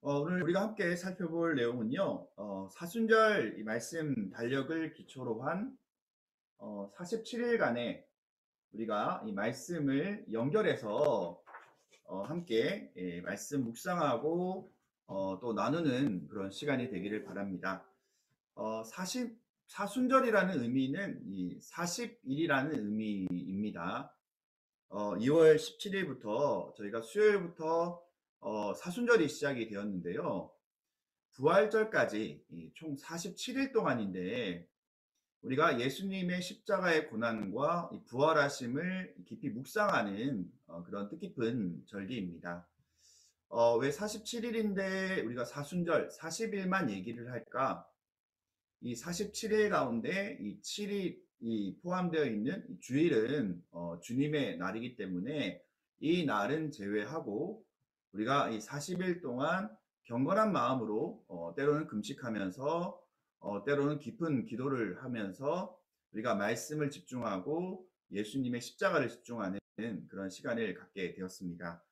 오늘 우리가 함께 살펴볼 내용은요, 사순절 이 말씀 달력을 기초로 한 47일간의 우리가 이 말씀을 연결해서 함께 말씀 묵상하고 또 나누는 그런 시간이 되기를 바랍니다. 4순절이라는 의미는 이 40일이라는 의미입니다. 2월 17일부터 저희가 수요일부터 사순절이 시작이 되었는데요. 부활절까지 총 47일 동안인데 우리가 예수님의 십자가의 고난과 부활하심을 깊이 묵상하는 그런 뜻깊은 절기입니다. 왜 47일인데 우리가 사순절 40일만 얘기를 할까? 이 47일 가운데 이 7일이 포함되어 있는 주일은 주님의 날이기 때문에 이 날은 제외하고 우리가 이 40일 동안 경건한 마음으로 때로는 금식하면서 때로는 깊은 기도를 하면서 우리가 말씀을 집중하고 예수님의 십자가를 집중하는 그런 시간을 갖게 되었습니다.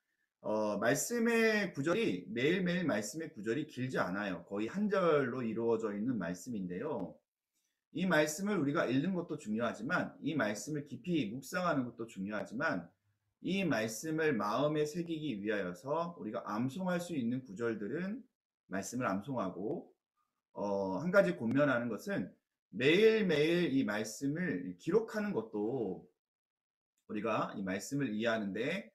말씀의 구절이 매일매일 말씀의 구절이 길지 않아요. 거의 한 절로 이루어져 있는 말씀인데요. 이 말씀을 우리가 읽는 것도 중요하지만 이 말씀을 깊이 묵상하는 것도 중요하지만 이 말씀을 마음에 새기기 위하여서 우리가 암송할 수 있는 구절들은 말씀을 암송하고 한 가지 권면하는 것은 매일매일 이 말씀을 기록하는 것도 우리가 이 말씀을 이해하는데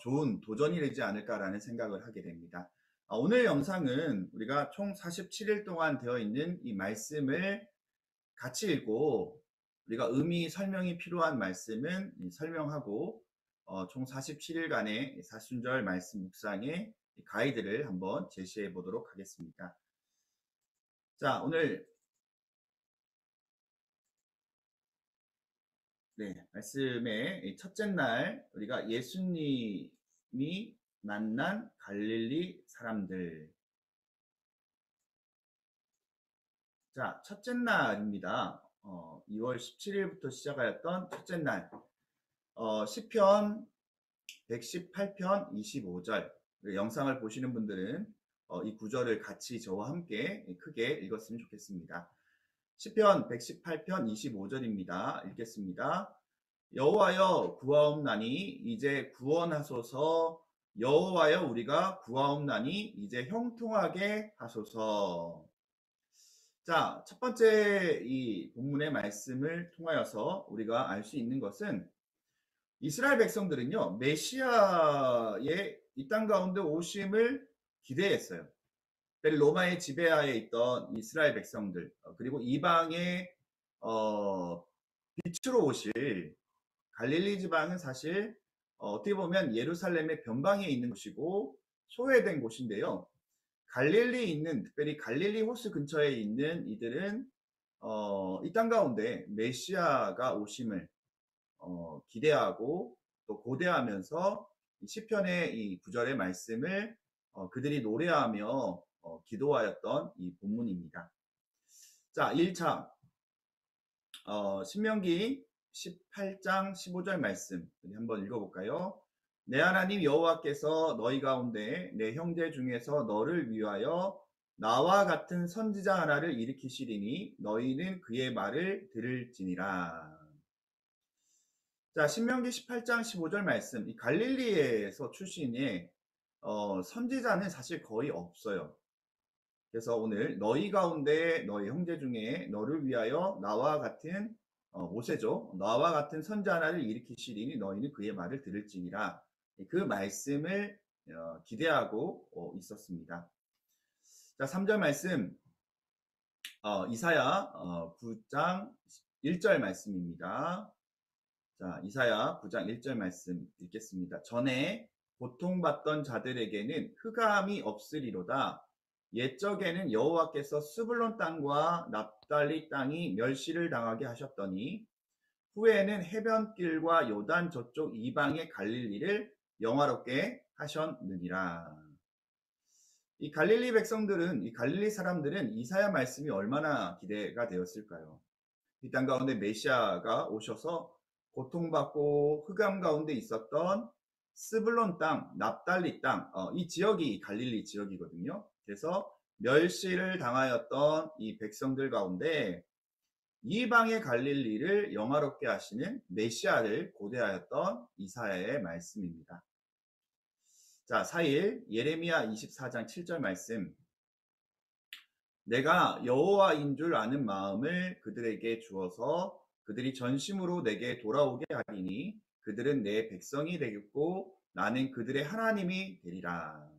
좋은 도전이 되지 않을까라는 생각을 하게 됩니다. 오늘 영상은 우리가 총 47일 동안 되어 있는 이 말씀을 같이 읽고 우리가 의미 설명이 필요한 말씀은 설명하고 총 47일간의 사순절 말씀 묵상의 가이드를 한번 제시해 보도록 하겠습니다. 자, 오늘 말씀의 첫째 날 우리가 예수님이 만난 갈릴리 사람들. 자, 첫째 날입니다. 2월 17일부터 시작하였던 첫째 날. 시편 118편 25절. 영상을 보시는 분들은 이 구절을 같이 저와 함께 크게 읽었으면 좋겠습니다. 시편 118편 25절입니다. 읽겠습니다. 여호와여 구하옵나니 이제 구원하소서. 여호와여 우리가 구하옵나니 이제 형통하게 하소서. 자, 첫 번째 이 본문의 말씀을 통하여서 우리가 알 수 있는 것은 이스라엘 백성들은요, 메시아의 이 땅 가운데 오심을 기대했어요. 로마의 지배하에 있던 이스라엘 백성들, 그리고 이방의 빛으로 오실 갈릴리 지방은 사실 어떻게 보면 예루살렘의 변방에 있는 곳이고 소외된 곳인데요. 갈릴리에 있는, 특별히 갈릴리 호수 근처에 있는 이들은 이 땅 가운데 메시아가 오심을 기대하고 또 고대하면서 시편의 이 구절의 말씀을 그들이 노래하며 기도하였던 이 본문입니다. 자, 1차 신명기 18장 15절 말씀 한번 읽어볼까요? 내 하나님 여호와께서 너희 가운데 내 형제 중에서 너를 위하여 나와 같은 선지자 하나를 일으키시리니 너희는 그의 말을 들을지니라. 자, 신명기 18장 15절 말씀. 이 갈릴리에서 출신의 선지자는 사실 거의 없어요. 그래서 오늘 너희 가운데 너희 형제 중에 너를 위하여 나와 같은 모세죠. 나와 같은 선지자 하나를 일으키시리니 너희는 그의 말을 들을지니라. 그 말씀을 기대하고 있었습니다. 자, 3절 말씀. 이사야 9장 1절 말씀입니다. 자, 이사야 9장 1절 말씀 읽겠습니다. 전에 고통받던 자들에게는 흑암이 없으리로다. 옛적에는 여호와께서 스불론 땅과 납달리 땅이 멸시를 당하게 하셨더니 후에는 해변길과 요단 저쪽 이방의 갈릴리를 영화롭게 하셨느니라. 이 갈릴리 백성들은, 이 갈릴리 사람들은 이사야 말씀이 얼마나 기대가 되었을까요? 이 땅 가운데 메시아가 오셔서 고통받고 흑암 가운데 있었던 스불론 땅, 납달리 땅, 이 지역이 갈릴리 지역이거든요. 그래서 멸시를 당하였던 이 백성들 가운데 이방의 갈릴리를 영화롭게 하시는 메시아를 고대하였던 이사야의 말씀입니다. 자, 4일 예레미야 24장 7절 말씀. 내가 여호와인 줄 아는 마음을 그들에게 주어서 그들이 전심으로 내게 돌아오게 하리니 그들은 내 백성이 되겠고 나는 그들의 하나님이 되리라.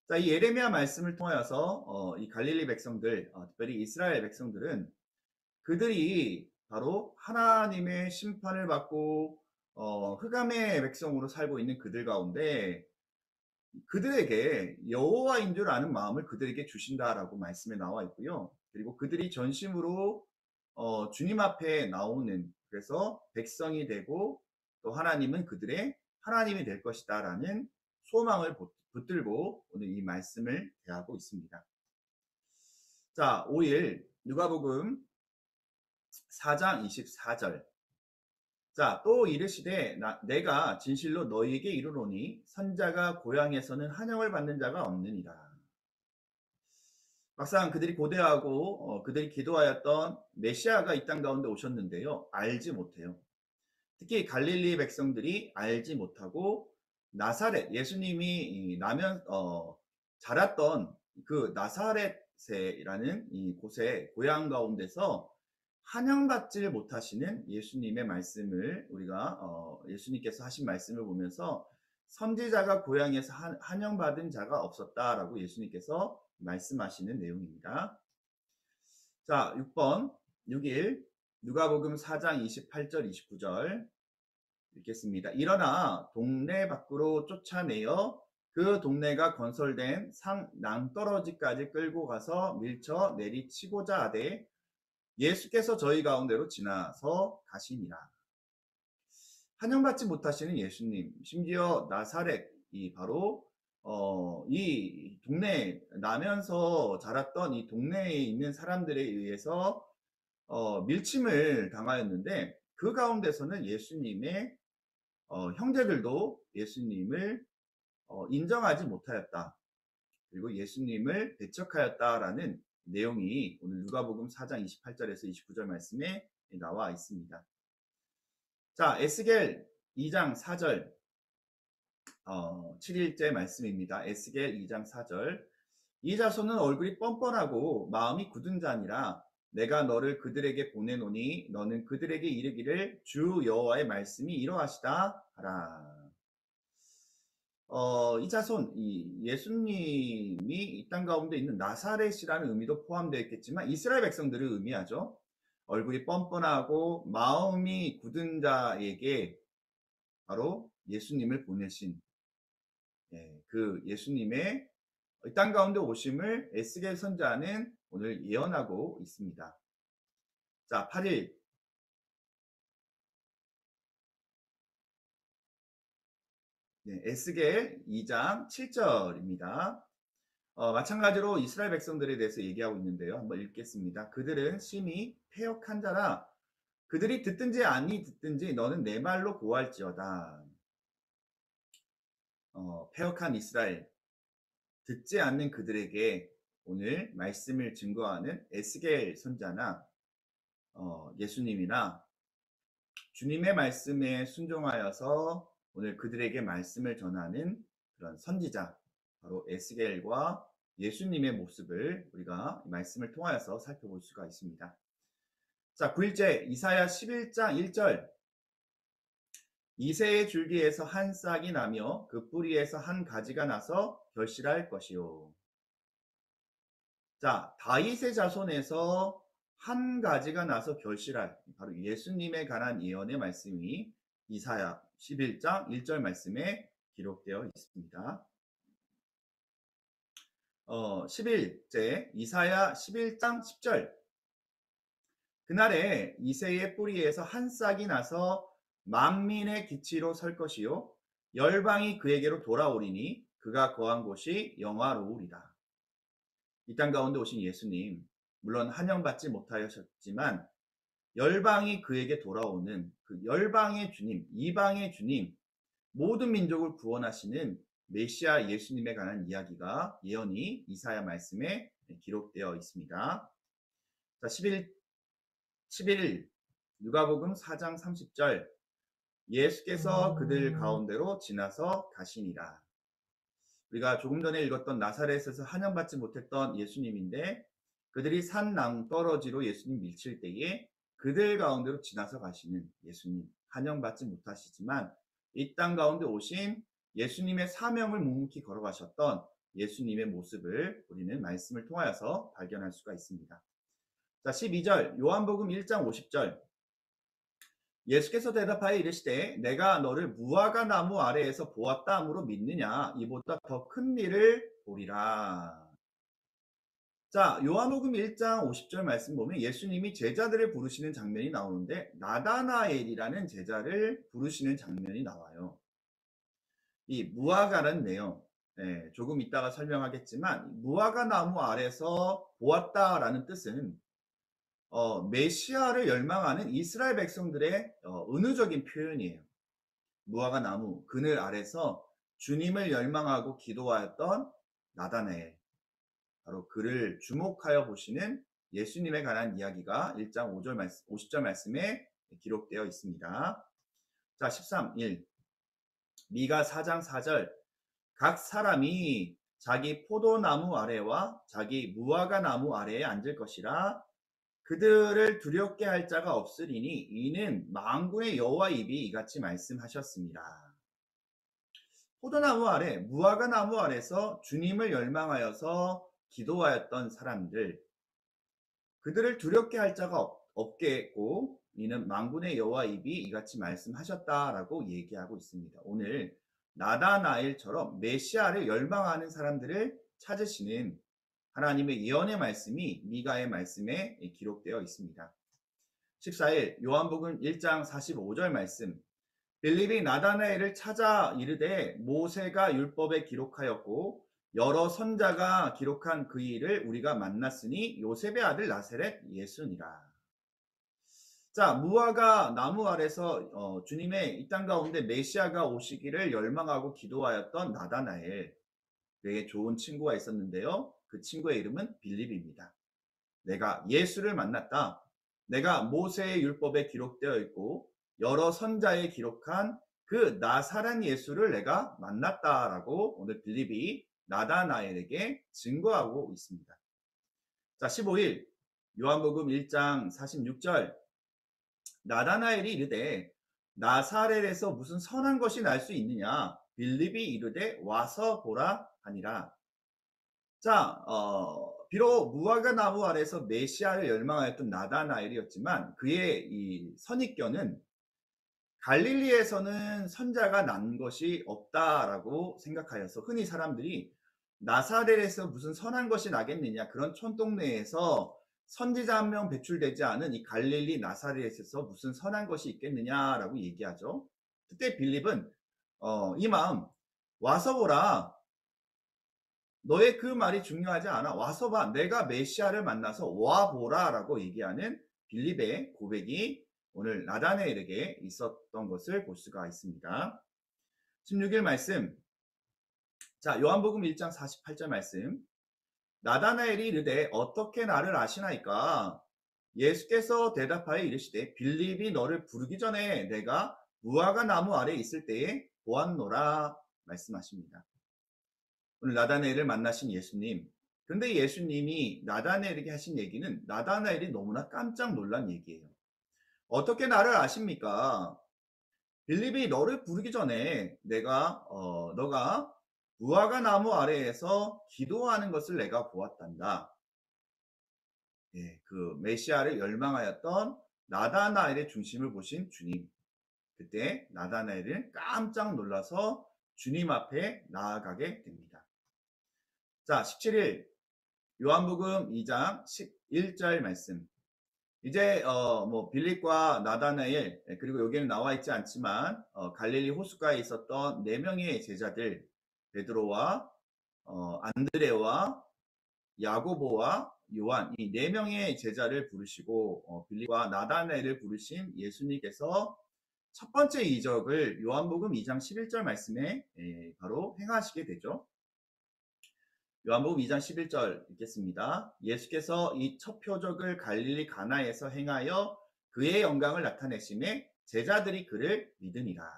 자, 이 예레미야 말씀을 통하여서 이 갈릴리 백성들, 특별히 이스라엘 백성들은 그들이 바로 하나님의 심판을 받고 흑암의 백성으로 살고 있는 그들 가운데 그들에게 여호와인 줄 아는 마음을 그들에게 주신다라고 말씀에 나와 있고요. 그리고 그들이 전심으로 주님 앞에 나오는, 그래서 백성이 되고 또 하나님은 그들의 하나님이 될 것이다라는 소망을 붙들고 오늘 이 말씀을 대하고 있습니다. 자, 5일 누가복음 4장 24절. 자, 또 이르시되 내가 진실로 너희에게 이르노니 선자가 고향에서는 환영을 받는 자가 없느니라. 막상 그들이 고대하고 그들이 기도하였던 메시아가 이 땅 가운데 오셨는데요, 알지 못해요. 특히 갈릴리 백성들이 알지 못하고 나사렛, 예수님이 자랐던 그 나사렛이라는 이 곳의 고향 가운데서 환영받지 못하시는 예수님의 말씀을 우리가 예수님께서 하신 말씀을 보면서 선지자가 고향에서 환영받은 자가 없었다라고 예수님께서 말씀하시는 내용입니다. 자, 6번 6일 누가복음 4장 28절 29절 읽겠습니다. 일어나 동네 밖으로 쫓아내어 그 동네가 건설된 낭떠러지까지 끌고 가서 밀쳐 내리치고자 하되 예수께서 저희 가운데로 지나서 가시니라. 환영받지 못하시는 예수님, 심지어 나사렛이 바로 이 동네 나면서 자랐던 이 동네에 있는 사람들에 의해서 밀침을 당하였는데 그 가운데서는 예수님의 형제들도 예수님을 인정하지 못하였다. 그리고 예수님을 배척하였다라는 내용이 오늘 누가복음 4장 28절에서 29절 말씀에 나와 있습니다. 자, 에스겔 2장 4절 7일째 말씀입니다. 에스겔 2장 4절. 이 자손은 얼굴이 뻔뻔하고 마음이 굳은 자니라. 내가 너를 그들에게 보내노니 너는 그들에게 이르기를 주 여호와의 말씀이 이러하시다 하라. 이 자손, 예수님이 이 땅 가운데 있는 나사렛이라는 의미도 포함되어 있겠지만 이스라엘 백성들을 의미하죠. 얼굴이 뻔뻔하고 마음이 굳은 자에게 바로 예수님을 보내신 그 예수님의 이 땅 가운데 오심을 에스겔 선지자는 오늘 예언하고 있습니다. 자, 8일 에스겔 2장 7절입니다. 마찬가지로 이스라엘 백성들에 대해서 얘기하고 있는데요. 한번 읽겠습니다. 그들은 심히 패역한 자라. 그들이 듣든지 아니 듣든지 너는 내 말로 고할지어다. 패역한 이스라엘, 듣지 않는 그들에게 오늘 말씀을 증거하는 에스겔 선자나 예수님이나 주님의 말씀에 순종하여서 오늘 그들에게 말씀을 전하는 그런 선지자, 바로 에스겔과 예수님의 모습을 우리가 말씀을 통하여서 살펴볼 수가 있습니다. 자, 9일째 이사야 11장 1절. 이새의 줄기에서 한 싹이 나며 그 뿌리에서 한 가지가 나서 결실할 것이요. 자, 다윗의 자손에서 한 가지가 나서 결실할, 바로 예수님에 관한 예언의 말씀이 이사야 11장 1절 말씀에 기록되어 있습니다. 11째 이사야 11장 10절. 그날에 이새의 뿌리에서 한 싹이 나서 만민의 기치로 설 것이요 열방이 그에게로 돌아오리니 그가 거한 곳이 영화로우리라. 이 땅 가운데 오신 예수님, 물론 환영받지 못하셨지만 열방이 그에게 돌아오는 그 열방의 주님, 이방의 주님, 모든 민족을 구원하시는 메시아 예수님에 관한 이야기가 예언이 이사야 말씀에 기록되어 있습니다. 자, 11 누가복음 4장 30절 예수께서 그들 가운데로 지나서 가시니라. 우리가 조금 전에 읽었던 나사렛에서 환영받지 못했던 예수님인데 그들이 산 낭떠러지로 예수님 밀칠 때에 그들 가운데로 지나서 가시는 예수님, 환영받지 못하시지만 이 땅 가운데 오신 예수님의 사명을 묵묵히 걸어가셨던 예수님의 모습을 우리는 말씀을 통하여서 발견할 수가 있습니다. 자, 12절 요한복음 1장 50절 예수께서 대답하여 이르시되 내가 너를 무화과 나무 아래에서 보았다 함으로 믿느냐 이보다 더 큰 일을 보리라. 자, 요한복음 1장 50절 말씀 보면 예수님이 제자들을 부르시는 장면이 나오는데 나다나엘이라는 제자를 부르시는 장면이 나와요. 이 무화과는 뭐예요? 조금 이따가 설명하겠지만 무화과 나무 아래서 보았다라는 뜻은 메시아를 열망하는 이스라엘 백성들의 은유적인 표현이에요. 무화과 나무 그늘 아래서 주님을 열망하고 기도하였던 나다나엘, 바로 그를 주목하여 보시는 예수님에 관한 이야기가 1장 50절 말씀에 기록되어 있습니다. 자, 13일 미가 4장 4절 각 사람이 자기 포도나무 아래와 자기 무화과 나무 아래에 앉을 것이라. 그들을 두렵게 할 자가 없으리니 이는 만군의 여호와 입이 이같이 말씀하셨습니다. 포도나무 아래, 무화과 나무 아래서 주님을 열망하여서 기도하였던 사람들, 그들을 두렵게 할 자가 없겠고 이는 만군의 여호와 입이 이같이 말씀하셨다라고 얘기하고 있습니다. 오늘 나다나엘처럼 메시아를 열망하는 사람들을 찾으시는 하나님의 예언의 말씀이 미가의 말씀에 기록되어 있습니다. 14일 요한복음 1장 45절 말씀 빌립이 나다나엘을 찾아 이르되 모세가 율법에 기록하였고 여러 선자가 기록한 그 일을 우리가 만났으니 요셉의 아들 나사렛 예수니라. 자, 무화과 나무 아래서 주님의 이 땅 가운데 메시아가 오시기를 열망하고 기도하였던 나다나엘, 되게 좋은 친구가 있었는데요. 그 친구의 이름은 빌립입니다. 내가 예수를 만났다. 내가 모세의 율법에 기록되어 있고 여러 선자에 기록한 그 나사렛 예수를 내가 만났다라고 오늘 빌립이 나다나엘에게 증거하고 있습니다. 자, 15일 요한복음 1장 46절 나다나엘이 이르되 나사렛에서 무슨 선한 것이 날 수 있느냐 빌립이 이르되 와서 보라 하니라. 자, 비록 무화과 나무 아래서 메시아를 열망하였던 나다나엘이었지만 그의 이 선입견은 갈릴리에서는 선자가 난 것이 없다라고 생각하여서 흔히 사람들이 나사렛에서 무슨 선한 것이 나겠느냐, 그런 촌동네에서 선지자 한 명 배출되지 않은 이 갈릴리 나사렛에서 무슨 선한 것이 있겠느냐라고 얘기하죠. 그때 빌립은 이 마음 와서 보라. 너의 그 말이 중요하지 않아. 와서 봐. 내가 메시아를 만나서 와보라 라고 얘기하는 빌립의 고백이 오늘 나다나엘에게 있었던 것을 볼 수가 있습니다. 16일 말씀. 자, 요한복음 1장 48절 말씀. 나다나엘이 이르되 어떻게 나를 아시나이까? 예수께서 대답하여 이르시되 빌립이 너를 부르기 전에 내가 무화과 나무 아래 있을 때에 보았노라 말씀하십니다. 오늘 나다나엘을 만나신 예수님. 근데 예수님이 나다나엘에게 하신 얘기는 나다나엘이 너무나 깜짝 놀란 얘기예요. 어떻게 나를 아십니까? 빌립이 너를 부르기 전에 너가 무화과 나무 아래에서 기도하는 것을 내가 보았단다. 그 메시아를 열망하였던 나다나엘의 중심을 보신 주님. 그때 나다나엘은 깜짝 놀라서 주님 앞에 나아가게 됩니다. 자, 17일 요한복음 2장 11절 말씀. 이제 빌립과 나다나엘, 그리고 여기는 나와 있지 않지만 갈릴리 호숫가에 있었던 4명의 제자들, 베드로와 안드레와 야고보와 요한, 이 4명의 제자를 부르시고 빌립과 나다나엘을 부르신 예수님께서 첫 번째 이적을 요한복음 2장 11절 말씀에 바로 행하시게 되죠. 요한복음 2장 11절 읽겠습니다. 예수께서 이 첫 표적을 갈릴리 가나에서 행하여 그의 영광을 나타내심에 제자들이 그를 믿으니라.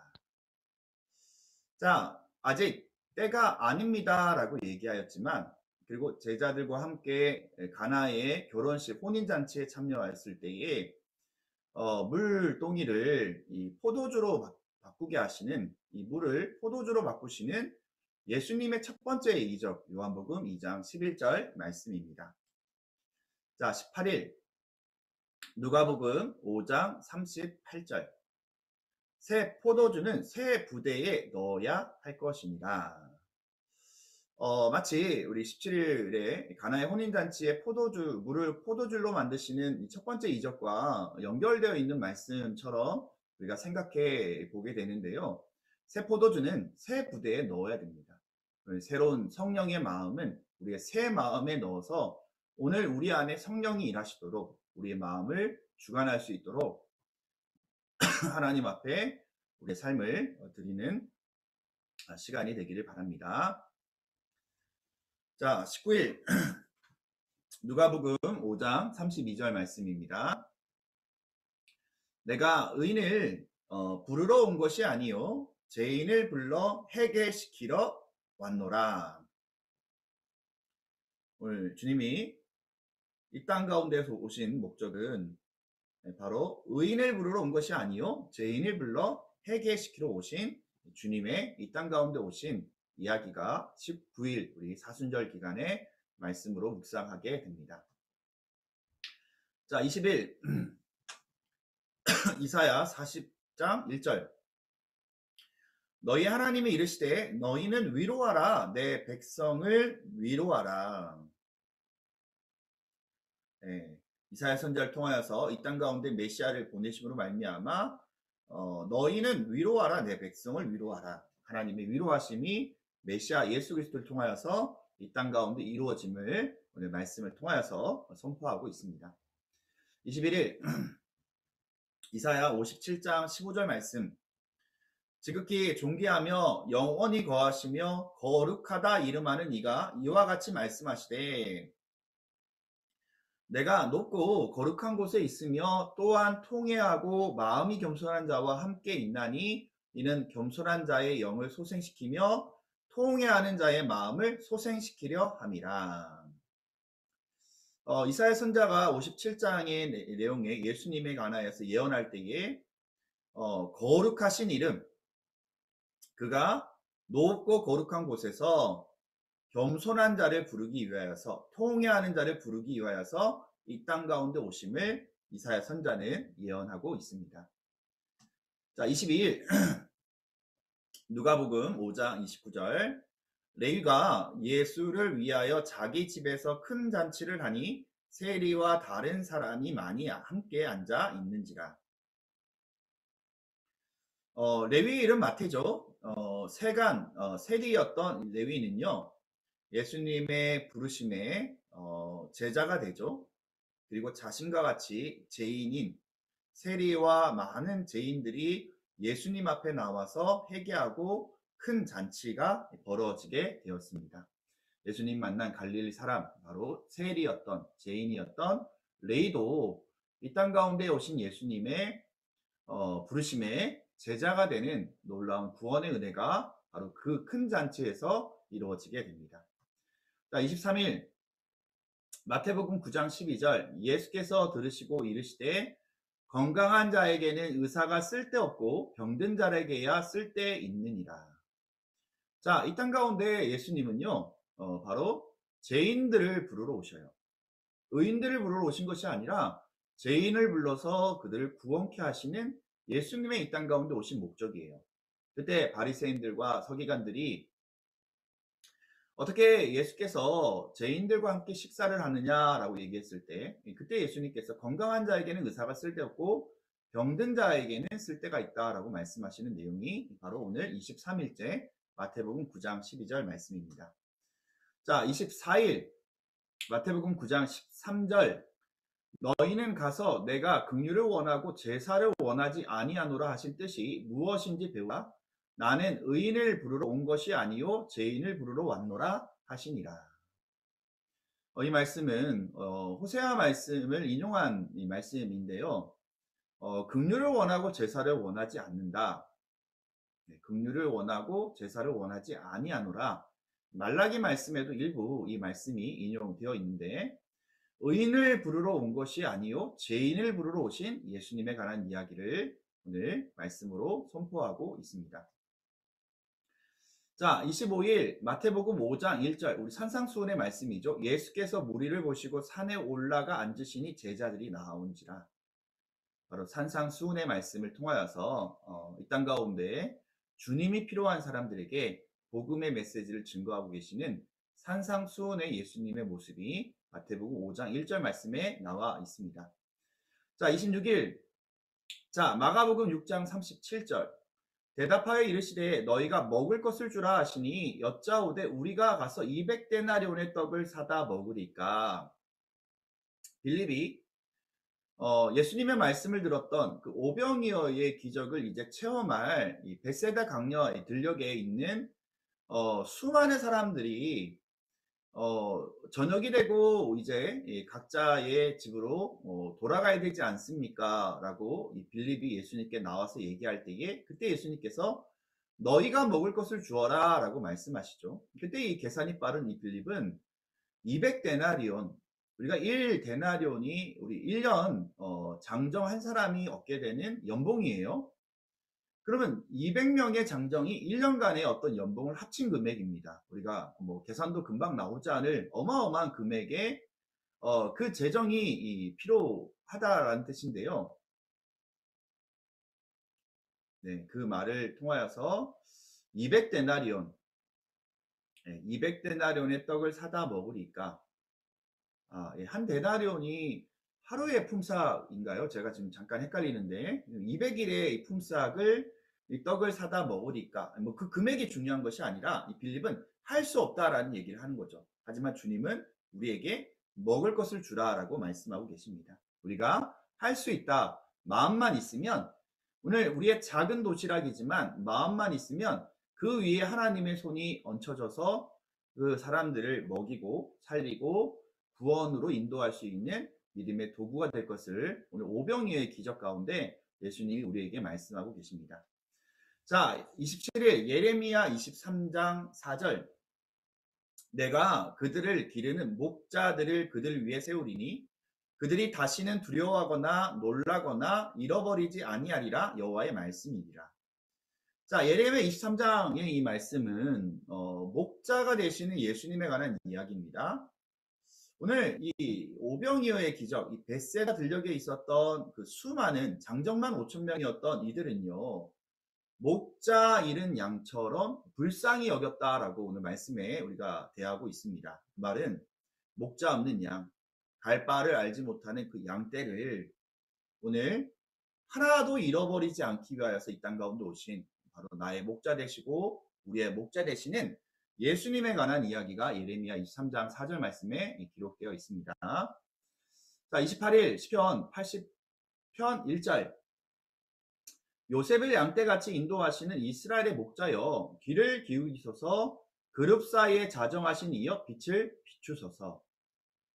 자, 아직 때가 아닙니다 라고 얘기하였지만, 그리고 제자들과 함께 가나의 결혼식 혼인잔치에 참여했을 때에 물동이를 이 포도주로 바꾸게 하시는, 이 물을 포도주로 바꾸시는 예수님의 첫 번째 이적, 요한복음 2장 11절 말씀입니다. 자, 18일 누가복음 5장 38절. 새 포도주는 새 부대에 넣어야 할 것입니다. 마치 우리 17일에 가나의 혼인잔치에 물을 포도주로 만드시는 첫 번째 이적과 연결되어 있는 말씀처럼 우리가 생각해 보게 되는데요. 새 포도주는 새 부대에 넣어야 됩니다. 새로운 성령의 마음은 우리의 새 마음에 넣어서 오늘 우리 안에 성령이 일하시도록 우리의 마음을 주관할 수 있도록 하나님 앞에 우리의 삶을 드리는 시간이 되기를 바랍니다. 자, 19일 누가복음 5장 32절 말씀입니다. 내가 의인을 부르러 온 것이 아니요 죄인을 불러 회개시키러 왔노라. 오늘 주님이 이 땅 가운데서 오신 목적은 바로 의인을 부르러 온 것이 아니요 죄인을 불러 회개시키러 오신 주님의 이 땅 가운데 오신 이야기가 19일 우리 사순절 기간의 말씀으로 묵상하게 됩니다. 자, 20일 이사야 40장 1절. 너희 하나님이 이르시되 너희는 위로하라 내 백성을 위로하라. 이사야 선지자를 통하여서 이 땅 가운데 메시아를 보내심으로 말미암아 너희는 위로하라 내 백성을 위로하라. 하나님의 위로하심이 메시아 예수 그리스도를 통하여서 이 땅 가운데 이루어짐을 오늘 말씀을 통하여서 선포하고 있습니다. 21일 이사야 57장 15절 말씀. 지극히 존귀하며 영원히 거하시며 거룩하다 이름하는 이가 이와 같이 말씀하시되 내가 높고 거룩한 곳에 있으며 또한 통회하고 마음이 겸손한 자와 함께 있나니 이는 겸손한 자의 영을 소생시키며 통회하는 자의 마음을 소생시키려 함이라. 이사야 선지자가 57장의 내용에 예수님에 관하여서 예언할 때에 거룩하신 이름, 그가 높고 거룩한 곳에서 겸손한 자를 부르기 위하여서 통회하는 자를 부르기 위하여서 이 땅 가운데 오심을 이사야 선지자는 예언하고 있습니다. 자, 22일 누가복음 5장 29절. 레위가 예수를 위하여 자기 집에서 큰 잔치를 하니 세리와 다른 사람이 많이 함께 앉아 있는지라. 레위 이름 마태죠. 세리였던 레위는요, 예수님의 부르심에 제자가 되죠. 그리고 자신과 같이 죄인인 세리와 많은 죄인들이 예수님 앞에 나와서 회개하고 큰 잔치가 벌어지게 되었습니다. 예수님 만난 갈릴리 사람, 바로 세리였던 죄인이었던 레위도 이 땅 가운데 오신 예수님의 부르심에 제자가 되는 놀라운 구원의 은혜가 바로 그 큰 잔치에서 이루어지게 됩니다. 자, 23일 마태복음 9장 12절. 예수께서 들으시고 이르시되 건강한 자에게는 의사가 쓸데없고 병든 자에게야 쓸데있느니라. 자, 이 땅 가운데 예수님은요, 바로 죄인들을 부르러 오셔요. 의인들을 부르러 오신 것이 아니라 죄인을 불러서 그들을 구원케 하시는 예수님의 이 땅 가운데 오신 목적이에요. 그때 바리새인들과 서기관들이 어떻게 예수께서 죄인들과 함께 식사를 하느냐라고 얘기했을 때, 그때 예수님께서 건강한 자에게는 의사가 쓸데없고 병든 자에게는 쓸데가 있다라고 말씀하시는 내용이 바로 오늘 23일째 마태복음 9장 12절 말씀입니다. 자, 24일 마태복음 9장 13절. 너희는 가서 내가 긍휼을 원하고 제사를 원하지 아니하노라 하신 뜻이 무엇인지 배우라. 나는 의인을 부르러 온 것이 아니요 죄인을 부르러 왔노라 하시니라. 이 말씀은 호세아 말씀을 인용한 이 말씀인데요. 긍휼을 원하고 제사를 원하지 않는다. 네, 긍휼을 원하고 제사를 원하지 아니하노라. 말라기 말씀에도 일부 이 말씀이 인용되어 있는데 의인을 부르러 온 것이 아니요 죄인을 부르러 오신 예수님에 관한 이야기를 오늘 말씀으로 선포하고 있습니다. 자, 25일 마태복음 5장 1절 우리 산상수훈의 말씀이죠. 예수께서 무리를 보시고 산에 올라가 앉으시니 제자들이 나아온지라. 바로 산상수훈의 말씀을 통하여서 이 땅 가운데 주님이 필요한 사람들에게 복음의 메시지를 증거하고 계시는 산상수훈의 예수님의 모습이 마태복음 5장 1절 말씀에 나와 있습니다. 자, 26일 자, 마가복음 6장 37절 대답하여 이르시되 너희가 먹을 것을 주라 하시니 여짜오되 우리가 가서 200데나리온의 떡을 사다 먹으리까. 빌립이 예수님의 말씀을 들었던 그 오병이어의 기적을 이제 체험할 이 벳세다 강녀 들녘에 있는 수많은 사람들이 저녁이 되고 이제 각자의 집으로 돌아가야 되지 않습니까? 라고 이 빌립이 예수님께 나와서 얘기할 때에 그때 예수님께서 너희가 먹을 것을 주어라 라고 말씀하시죠. 그때 이 계산이 빠른 이 빌립은 200데나리온 우리가 1데나리온이 우리 1년 장정 한 사람이 얻게 되는 연봉이에요. 그러면 200명의 장정이 1년간의 어떤 연봉을 합친 금액입니다. 우리가 뭐 계산도 금방 나오지 않을 어마어마한 금액의 그 재정이 필요하다라는 뜻인데요. 네, 그 말을 통하여서 200데나리온, 200데나리온의 떡을 사다 먹으리까. 한 데나리온이 하루의 품삯인가요? 제가 지금 잠깐 헷갈리는데 200일의 품삯을 이 떡을 사다 먹으리까. 뭐 그 금액이 중요한 것이 아니라 이 빌립은 할 수 없다라는 얘기를 하는 거죠. 하지만 주님은 우리에게 먹을 것을 주라라고 말씀하고 계십니다. 우리가 할 수 있다. 마음만 있으면 오늘 우리의 작은 도시락이지만 마음만 있으면 그 위에 하나님의 손이 얹혀져서 그 사람들을 먹이고 살리고 구원으로 인도할 수 있는 믿음의 도구가 될 것을 오늘 오병이어의 기적 가운데 예수님이 우리에게 말씀하고 계십니다. 자, 27일 예레미야 23장 4절 내가 그들을 기르는 목자들을 그들 위에 세우리니 그들이 다시는 두려워하거나 놀라거나 잃어버리지 아니하리라 여호와의 말씀이니라. 자, 예레미야 23장의 이 말씀은 목자가 되시는 예수님에 관한 이야기입니다. 오늘 이 오병이어의 기적, 이 벳세다 들녘에 있었던 그 수많은 장정만 5,000명이었던 이들은요, 목자 잃은 양처럼 불쌍히 여겼다라고 오늘 말씀에 우리가 대하고 있습니다. 그 말은 목자 없는 양, 갈 바를 알지 못하는 그 양떼를 오늘 하나도 잃어버리지 않기 위하여서 이 땅 가운데 오신 바로 나의 목자 되시고 우리의 목자 되시는 예수님에 관한 이야기가 예레미야 23장 4절 말씀에 기록되어 있습니다. 자, 28일 시편 80편 1절 요셉을 양떼같이 인도하시는 이스라엘의 목자여 귀를 기울이소서 그룹 사이에 자정하신 이여 빛을 비추소서.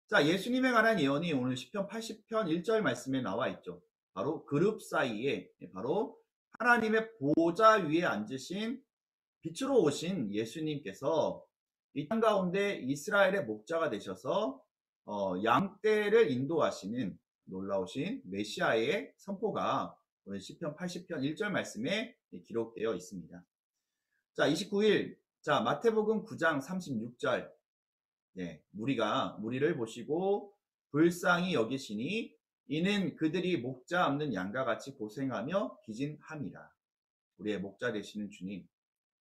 자, 예수님에 관한 예언이 오늘 시편 80편 1절 말씀에 나와 있죠. 바로 그룹 사이에 바로 하나님의 보좌 위에 앉으신 빛으로 오신 예수님께서 이 땅 가운데 이스라엘의 목자가 되셔서 양떼를 인도하시는 놀라우신 메시아의 선포가 오늘 시편 80편 1절 말씀에 기록되어 있습니다. 자, 29일 자 마태복음 9장 36절 네, 무리를 보시고 불쌍히 여기시니 이는 그들이 목자 없는 양과 같이 고생하며 기진함이라. 우리의 목자 되시는 주님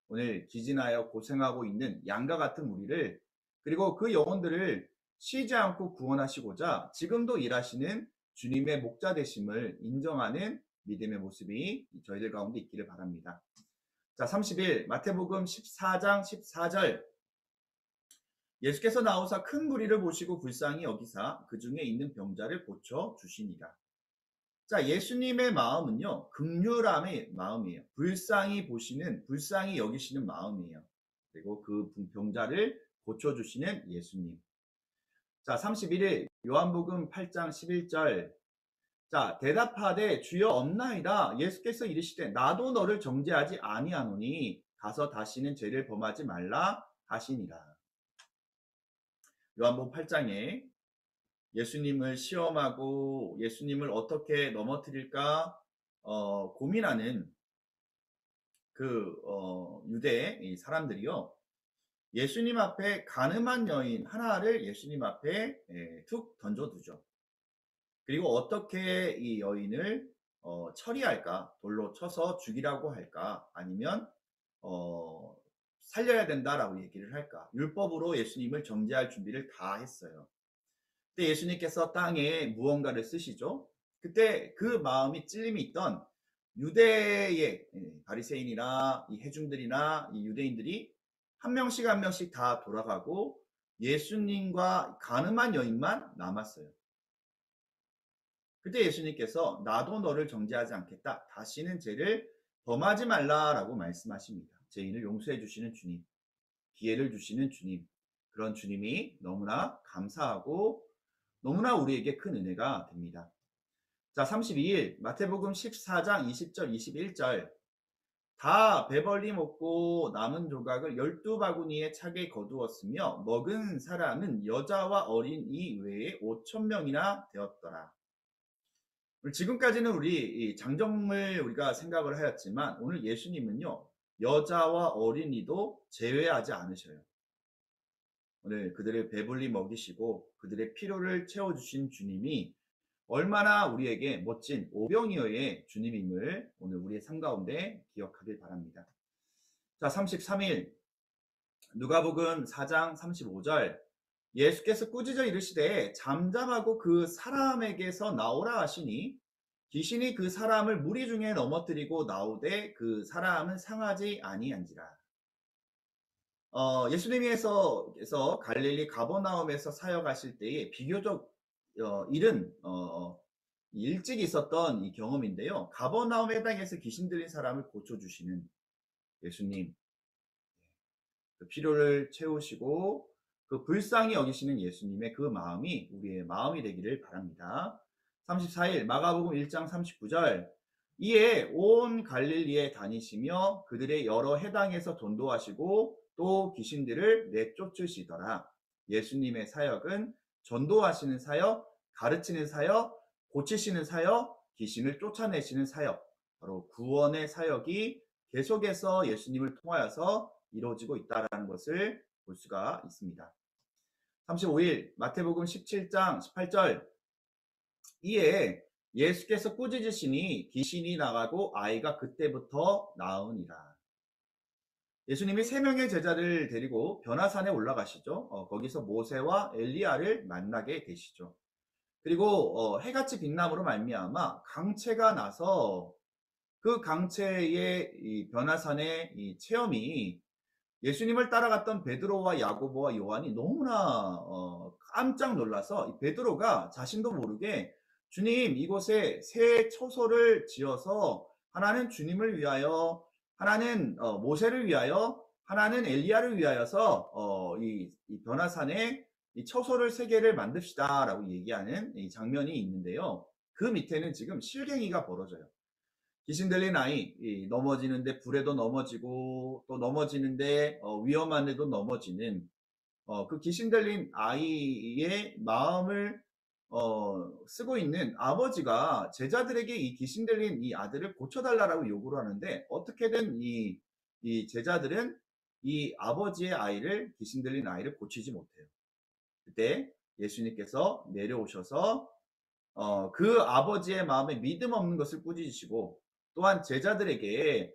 오늘 기진하여 고생하고 있는 양과 같은 우리를 그리고 그 영혼들을 쉬지 않고 구원하시고자 지금도 일하시는 주님의 목자 되심을 인정하는 믿음의 모습이 저희들 가운데 있기를 바랍니다. 자, 30일 마태복음 14장 14절 예수께서 나오사 큰 무리를 보시고 불쌍히 여기사 그 중에 있는 병자를 고쳐 주시니라. 자, 예수님의 마음은요, 긍휼함의 마음이에요. 불쌍히 여기시는 마음이에요. 그리고 그 병자를 고쳐주시는 예수님. 자, 31일 요한복음 8장 11절. 자, 대답하되 주여 없나이다. 예수께서 이르시되 나도 너를 정죄하지 아니하노니 가서 다시는 죄를 범하지 말라 하시니라. 요한복음 8장에 예수님을 시험하고 예수님을 어떻게 넘어뜨릴까 고민하는 유대 사람들이요. 예수님 앞에 가늠한 여인 하나를 예수님 앞에 툭 던져두죠. 그리고 어떻게 이 여인을 처리할까? 돌로 쳐서 죽이라고 할까? 아니면 살려야 된다라고 얘기를 할까? 율법으로 예수님을 정죄할 준비를 다 했어요. 그때 예수님께서 땅에 무언가를 쓰시죠. 그때 그 마음이 찔림이 있던 유대의 바리새인이나 이 회중들이나 이 유대인들이 한 명씩 한 명씩 다 돌아가고 예수님과 가늠한 여인만 남았어요. 그때 예수님께서 나도 너를 정죄하지 않겠다. 다시는 죄를 범하지 말라라고 말씀하십니다. 죄인을 용서해 주시는 주님, 기회를 주시는 주님, 그런 주님이 너무나 감사하고 너무나 우리에게 큰 은혜가 됩니다. 자, 32일 마태복음 14장 20절 21절. 다 배벌리 먹고 남은 조각을 12바구니에 차게 거두었으며 먹은 사람은 여자와 어린이 외에 5,000명이나 되었더라. 지금까지는 우리 장정을 우리가 생각을 하였지만 오늘 예수님은요, 여자와 어린이도 제외하지 않으셔요. 오늘 그들을 배불리 먹이시고 그들의 필요를 채워주신 주님이 얼마나 우리에게 멋진 오병이어의 주님임을 오늘 우리의 삶 가운데 기억하길 바랍니다. 자, 33일 누가복음 4장 35절. 예수께서 꾸짖어 이르시되 잠잠하고 그 사람에게서 나오라 하시니 귀신이 그 사람을 무리 중에 넘어뜨리고 나오되 그 사람은 상하지 아니한지라. 예수님께서 갈릴리 가버나움에서 사역하실 때에 비교적 일은 일찍 있었던 이 경험인데요. 가버나움에 해당해서 귀신 들린 사람을 고쳐주시는 예수님, 그 필요를 채우시고 그 불쌍히 여기시는 예수님의 그 마음이 우리의 마음이 되기를 바랍니다. 34일 마가복음 1장 39절. 이에 온 갈릴리에 다니시며 그들의 여러 해당에서 전도하시고 또 귀신들을 내쫓으시더라. 예수님의 사역은 전도하시는 사역, 가르치는 사역, 고치시는 사역, 귀신을 쫓아내시는 사역, 바로 구원의 사역이 계속해서 예수님을 통하여서 이루어지고 있다는 것을 볼 수가 있습니다. 35일 마태복음 17장 18절. 이에 예수께서 꾸짖으시니 귀신이 나가고 아이가 그때부터 나으니라. 예수님이 3명의 제자를 데리고 변화산에 올라가시죠. 거기서 모세와 엘리야를 만나게 되시죠. 그리고 해같이 빛남으로 말미암아 강체가 나서 그 강체의 이 변화산의 이 체험이 예수님을 따라갔던 베드로와 야고보와 요한이 너무나 깜짝 놀라서 베드로가 자신도 모르게 주님, 이곳에 새 처소를 지어서 하나는 주님을 위하여, 하나는 모세를 위하여, 하나는 엘리야를 위하여서 이 변화산에 이 처소를 3개를 만듭시다라고 얘기하는 이 장면이 있는데요. 그 밑에는 지금 실갱이가 벌어져요. 귀신 들린 아이, 넘어지는데 불에도 넘어지고 또 넘어지는데 위험한 데도 넘어지는 그 귀신 들린 아이의 마음을 쓰고 있는 아버지가 제자들에게 이 귀신 들린 이 아들을 고쳐달라고 요구를 하는데 어떻게든 이 제자들은 이 아버지의 아이를, 귀신 들린 아이를 고치지 못해요. 그때 예수님께서 내려오셔서 그 아버지의 마음에 믿음 없는 것을 꾸짖으시고 또한 제자들에게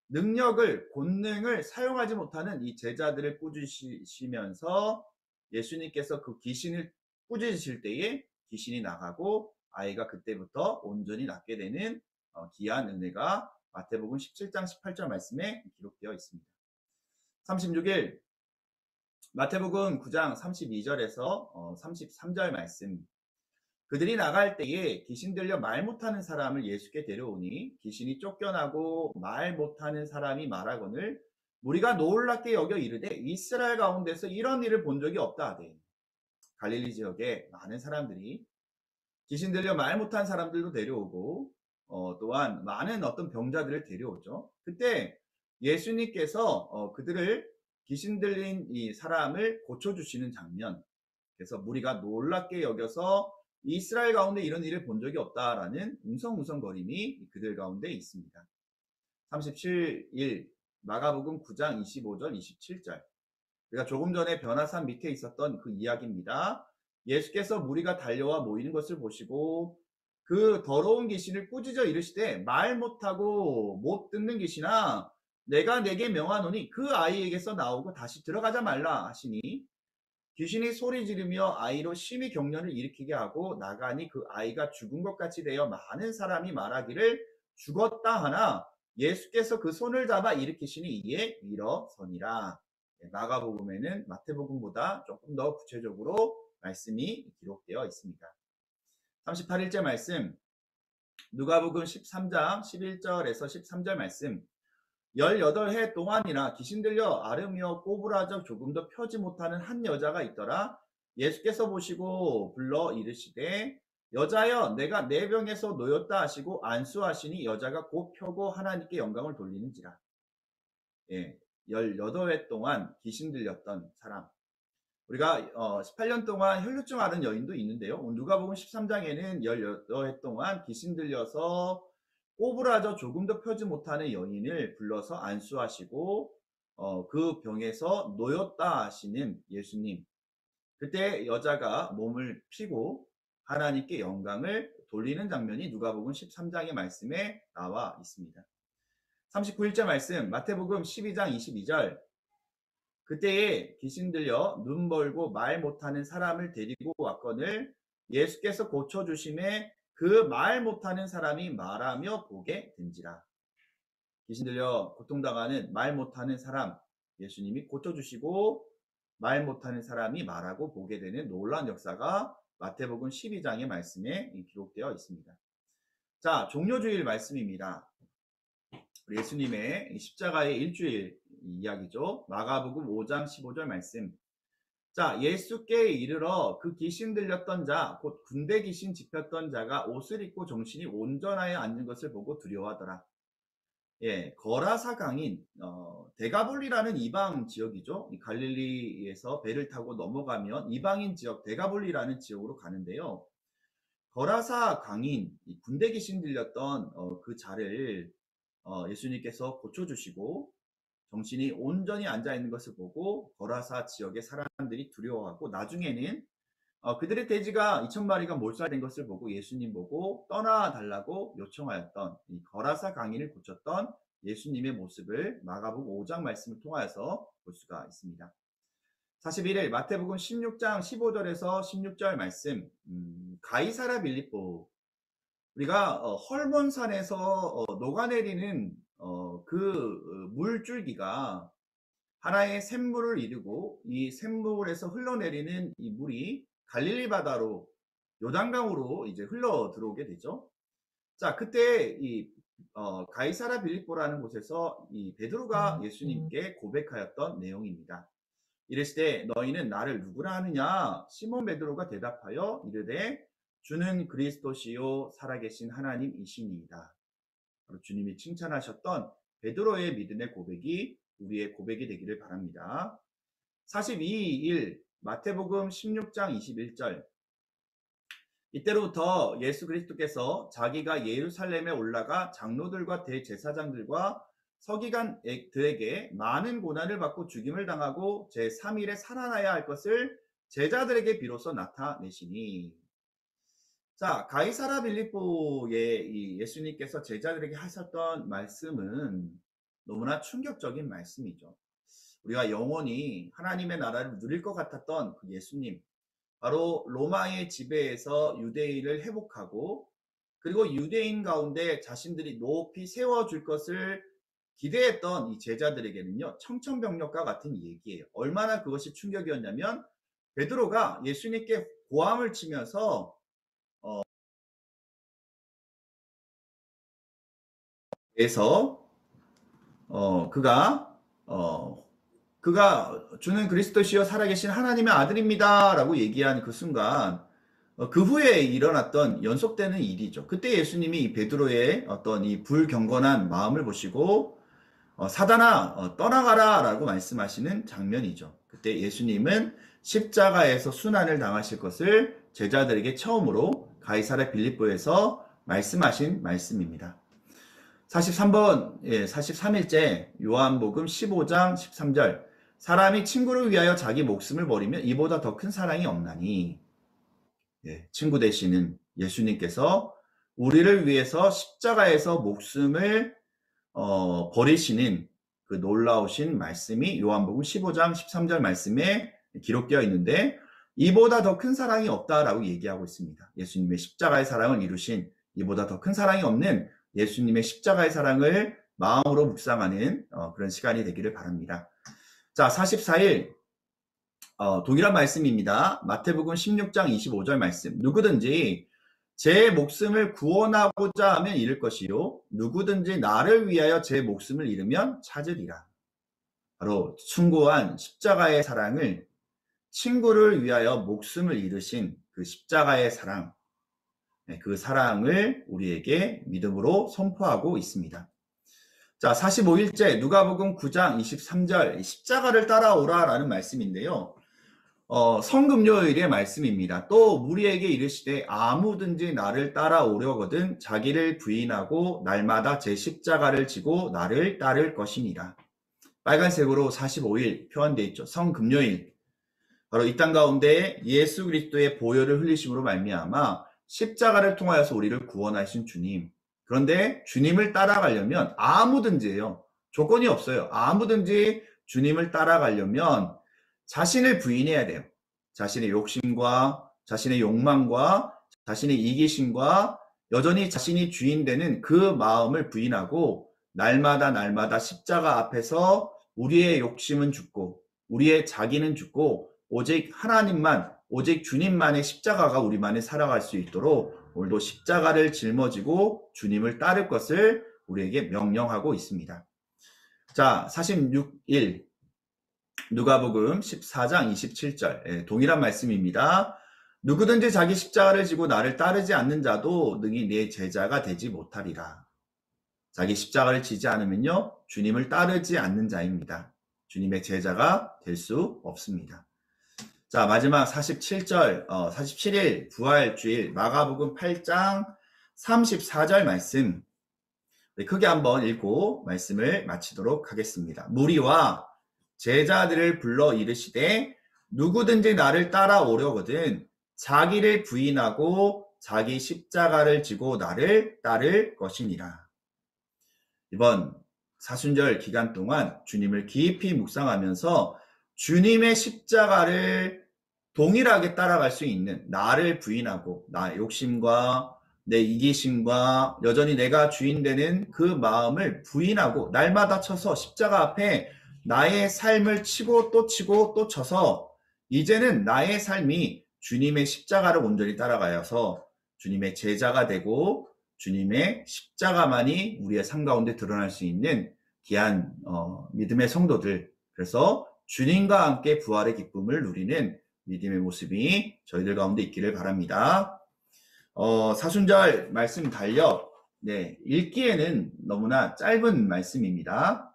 능력을, 권능을 사용하지 못하는 이 제자들을 꾸짖으시면서 예수님께서 그 귀신을 꾸짖으실 때에 귀신이 나가고 아이가 그때부터 온전히 낫게 되는 귀한 은혜가 마태복음 17장 18절 말씀에 기록되어 있습니다. 36일 마태복음 9장 32절에서 33절 말씀. 그들이 나갈 때에 귀신 들려 말 못하는 사람을 예수께 데려오니 귀신이 쫓겨나고 말 못하는 사람이 말하거늘 무리가 놀랍게 여겨 이르되 이스라엘 가운데서 이런 일을 본 적이 없다 하되. 갈릴리 지역에 많은 사람들이 귀신 들려 말 못한 사람들도 데려오고 또한 많은 어떤 병자들을 데려오죠. 그때 예수님께서 그들을 귀신 들린 이 사람을 고쳐주시는 장면. 그래서 무리가 놀랍게 여겨서 이스라엘 가운데 이런 일을 본 적이 없다라는 웅성웅성거림이 그들 가운데 있습니다. 37일 마가복음 9장 25절 27절. 우리가 조금 전에 변화산 밑에 있었던 그 이야기입니다. 예수께서 무리가 달려와 모이는 것을 보시고 그 더러운 귀신을 꾸짖어 이르시되 말 못하고 못 듣는 귀신아 내가 내게 명하노니 그 아이에게서 나오고 다시 들어가자 말라 하시니 귀신이 소리 지르며 아이로 심히 경련을 일으키게 하고 나가니 그 아이가 죽은 것 같이 되어 많은 사람이 말하기를 죽었다 하나 예수께서 그 손을 잡아 일으키시니 이에 일어서니라. 마가복음에는 마태복음보다 조금 더 구체적으로 말씀이 기록되어 있습니다. 38일째 말씀, 누가복음 13장 11절에서 13절 말씀. 18해 동안이나 귀신 들려 앓으며 꼬부라져 조금도 펴지 못하는 한 여자가 있더라. 예수께서 보시고 불러 이르시되 여자여 내가 내 병에서 놓였다 하시고 안수하시니 여자가 곧 펴고 하나님께 영광을 돌리는지라. 18회 동안 귀신 들렸던 사람. 우리가 18년 동안 혈루증 앓은 여인도 있는데요. 누가복음 13장에는 18회 동안 귀신 들려서 꼬부라져 조금도 펴지 못하는 여인을 불러서 안수하시고 그 병에서 놓였다 하시는 예수님. 그때 여자가 몸을 피고 하나님께 영광을 돌리는 장면이 누가복음 13장의 말씀에 나와 있습니다. 39일째 말씀 마태복음 12장 22절. 그때에 귀신 들려 눈 멀고 말 못하는 사람을 데리고 왔거늘 예수께서 고쳐주심에 그 말 못하는 사람이 말하며 보게 된지라. 귀신 들려 고통당하는 말 못하는 사람 예수님이 고쳐주시고 말 못하는 사람이 말하고 보게 되는 놀라운 역사가 마태복음 12장의 말씀에 기록되어 있습니다. 자, 종료주일 말씀입니다. 예수님의 십자가의 일주일 이야기죠. 마가복음 5장 15절 말씀. 자, 예수께 이르러 그 귀신 들렸던 자, 곧 군대 귀신 집혔던 자가 옷을 입고 정신이 온전하여 앉는 것을 보고 두려워하더라. 거라사 강인 데가볼리라는 이방 지역이죠. 갈릴리에서 배를 타고 넘어가면 이방인 지역 데가볼리라는 지역으로 가는데요. 거라사 강인 군대 귀신 들렸던 그 자를 예수님께서 고쳐주시고 정신이 온전히 앉아있는 것을 보고 거라사 지역의 사람들이 두려워하고 나중에는 그들의 돼지가 2,000마리가 몰살된 것을 보고 예수님 보고 떠나달라고 요청하였던 이 거라사 강인을 고쳤던 예수님의 모습을 마가복음 5장 말씀을 통하여서 볼 수가 있습니다. 41일 마태복음 16장 15절에서 16절 말씀. 가이사랴 빌립보. 우리가 헐몬산에서 녹아내리는 그 물줄기가 하나의 샘물을 이루고 이 샘물에서 흘러내리는 이 물이 갈릴리 바다로 요단강으로 이제 흘러 들어오게 되죠. 자, 그때 이 가이사랴 빌립보라는 곳에서 이 베드로가 예수님께 고백하였던 내용입니다. 이르시되 너희는 나를 누구라 하느냐? 시몬 베드로가 대답하여 이르되 주는 그리스도시요 살아계신 하나님이시니이다. 바로 주님이 칭찬하셨던 베드로의 믿음의 고백이 우리의 고백이 되기를 바랍니다. 42일 마태복음 16장 21절. 이때로부터 예수 그리스도께서 자기가 예루살렘에 올라가 장로들과 대제사장들과 서기관들에게 많은 고난을 받고 죽임을 당하고 제3일에 살아나야 할 것을 제자들에게 비로소 나타내시니. 자, 가이사랴 빌립보에 이 예수님께서 제자들에게 하셨던 말씀은 너무나 충격적인 말씀이죠. 우리가 영원히 하나님의 나라를 누릴 것 같았던 그 예수님, 바로 로마의 지배에서 유대인을 회복하고 그리고 유대인 가운데 자신들이 높이 세워줄 것을 기대했던 이 제자들에게는요, 청천벽력과 같은 얘기예요. 얼마나 그것이 충격이었냐면, 베드로가 예수님께 고함을 치면서 에서 그가 주는 그리스도시요 살아계신 하나님의 아들입니다라고 얘기한 그 순간, 그 후에 일어났던 연속되는 일이죠. 그때 예수님이 이 베드로의 어떤 이 불경건한 마음을 보시고 사단아 떠나가라라고 말씀하시는 장면이죠. 그때 예수님은 십자가에서 순환을 당하실 것을 제자들에게 처음으로 가이사랴 빌립보에서 말씀하신 말씀입니다. 43번, 43일째 요한복음 15장 13절. 사람이 친구를 위하여 자기 목숨을 버리면 이보다 더 큰 사랑이 없나니. 친구 되시는 예수님께서 우리를 위해서 십자가에서 목숨을 버리시는 그 놀라우신 말씀이 요한복음 15장 13절 말씀에 기록되어 있는데, 이보다 더 큰 사랑이 없다라고 얘기하고 있습니다. 예수님의 십자가의 사랑을 이루신 이보다 더 큰 사랑이 없는 예수님의 십자가의 사랑을 마음으로 묵상하는 그런 시간이 되기를 바랍니다. 자, 44일 동일한 말씀입니다. 마태복음 16장 25절 말씀. 누구든지 제 목숨을 구원하고자 하면 잃을 것이요 누구든지 나를 위하여 제 목숨을 잃으면 찾으리라. 바로 숭고한 십자가의 사랑을, 친구를 위하여 목숨을 잃으신 그 십자가의 사랑, 그 사랑을 우리에게 믿음으로 선포하고 있습니다. 자, 45일째 누가복음 9장 23절 십자가를 따라오라 라는 말씀인데요. 성금요일의 말씀입니다. 또 무리에게 이르시되 아무든지 나를 따라오려거든 자기를 부인하고 날마다 제 십자가를 지고 나를 따를 것이니라. 빨간색으로 45일 표현되어 있죠. 성금요일. 바로 이 땅 가운데 예수 그리스도의 보혈을 흘리심으로 말미암아 십자가를 통하여서 우리를 구원하신 주님. 그런데 주님을 따라가려면 아무든지예요. 조건이 없어요. 아무든지 주님을 따라가려면 자신을 부인해야 돼요. 자신의 욕심과 자신의 욕망과 자신의 이기심과 여전히 자신이 주인 되는 그 마음을 부인하고 날마다 십자가 앞에서 우리의 욕심은 죽고 우리의 자기는 죽고 오직 하나님만, 오직 주님만의 십자가가 우리만이 살아갈 수 있도록 오늘도 십자가를 짊어지고 주님을 따를 것을 우리에게 명령하고 있습니다. 자, 46일 누가복음 14장 27절 동일한 말씀입니다. 누구든지 자기 십자가를 지고 나를 따르지 않는 자도 능히 내 제자가 되지 못하리라. 자기 십자가를 지지 않으면요 주님을 따르지 않는 자입니다. 주님의 제자가 될 수 없습니다. 자, 마지막 47절, 47일 부활주일 마가복음 8장 34절 말씀. 크게 한번 읽고 말씀을 마치도록 하겠습니다. 무리와 제자들을 불러 이르시되 누구든지 나를 따라오려거든 자기를 부인하고 자기 십자가를 지고 나를 따를 것이니라. 이번 사순절 기간 동안 주님을 깊이 묵상하면서 주님의 십자가를 동일하게 따라갈 수 있는 나를 부인하고 나의 욕심과 내 이기심과 여전히 내가 주인 되는 그 마음을 부인하고 날마다 쳐서 십자가 앞에 나의 삶을 치고 또 쳐서 이제는 나의 삶이 주님의 십자가를 온전히 따라가서 주님의 제자가 되고 주님의 십자가만이 우리의 삶 가운데 드러날 수 있는 귀한 믿음의 성도들, 그래서 주님과 함께 부활의 기쁨을 누리는 믿음의 모습이 저희들 가운데 있기를 바랍니다. 사순절 말씀 달력, 읽기에는 너무나 짧은 말씀입니다.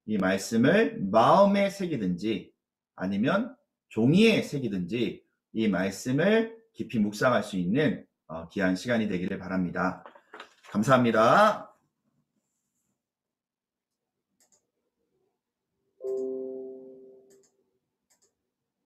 이 말씀을 마음에 새기든지 아니면 종이에 새기든지 이 말씀을 깊이 묵상할 수 있는 귀한 시간이 되기를 바랍니다. 감사합니다.